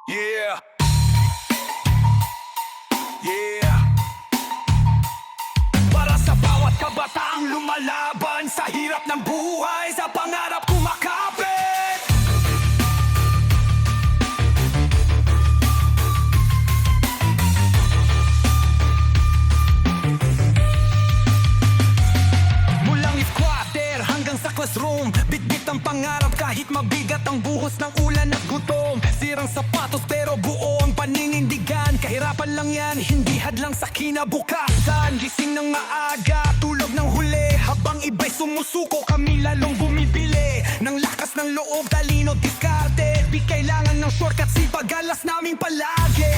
Yeah. Yeah. Para sa bawat kabataang lumalaban sa hirap ng buhay, sa pangarap kumakapit. Mulang squatter hanggang sa classroom, bitbit ang pangarap kahit mabigat ang buhos ng ulan at gutom. Sirang sapatos pero buo ang paninindigan. Kahirapan lang yan, hindi hadlang sa kinabukasan. Gising ng maaga, tulog ng huli, habang iba'y sumusuko, kami lalong bumibili ng lakas ng loob, talino, diskarte. Di kailangan ng shortcut, sipag, galas namin palagi.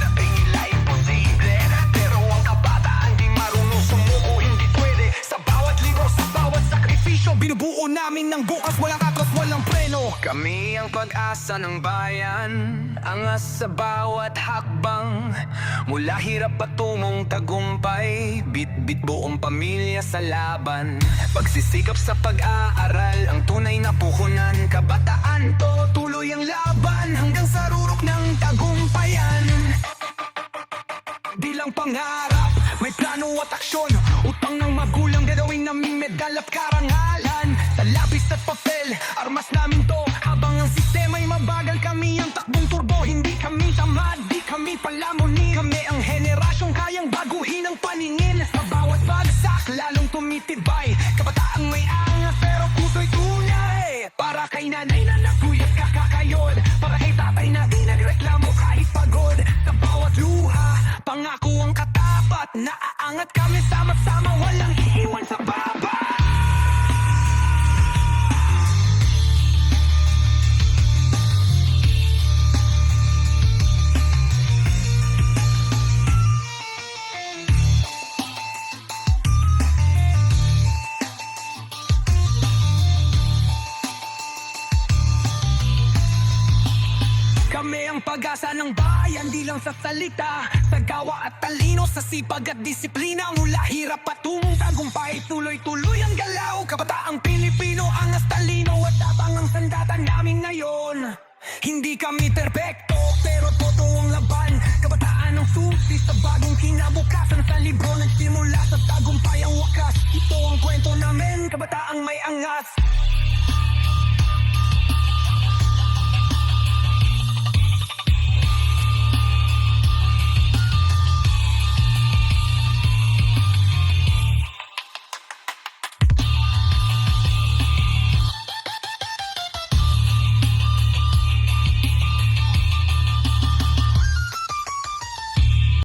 Sabi nila imposible, pero ang kabataan di marunong sumuko, hindi pwede. Sa bawat libro, sa bawat sakripisyo, binubuo namin ng bukas, walang katros, walang preno. Kami ang pag-asa ng bayan, angas sa bawat hakbang. Mula hirap patungong tagumpay, bit-bit buong pamilya sa laban. Pagsisikap sa pag-aaral, ang tunay na puhunan. Kabataan to, tuloy ang laban hanggang sa rurok ng tagumpayan. Di lang pangarap, may plano at aksyon. Utang ng magulang, gagawin naming medal at karangalan. Sa lapis at papel, armas namin to. Habang ang sistema'y mabagal, kami ang takbong turbo. Hindi kami tamad, di kami palamunin. Kami ang henerasyong kayang baguhin ang paningin. Sa bawat bagsak, lalong tumitibay. Kabataang may angas, pero puso'y tunay. Para kay nanay na naguyat kakakayod, para kay tatay na di nagreklamo kahit pagod. Sa bawat luha, pangako ang katapat. Naaangat kami sama-sama, walang iiwan sa baba. Kami ang pag-asa ng bayan, di lang sa salita, sa gawa at talino, sa sipag at disiplina. Mula hirap patungong tagumpay, tuloy-tuloy ang galaw. Kabataang Pilipino, angas, talino at tapang ang sandata namin ngayon. Hindi kami perpekto, pero totoo ang laban. Kabataan ang susi sa bagong kinabukasan. Sa libro nagsimula sa tagumpay ang wakas. Ito ang kwento namin, kabataang may angas.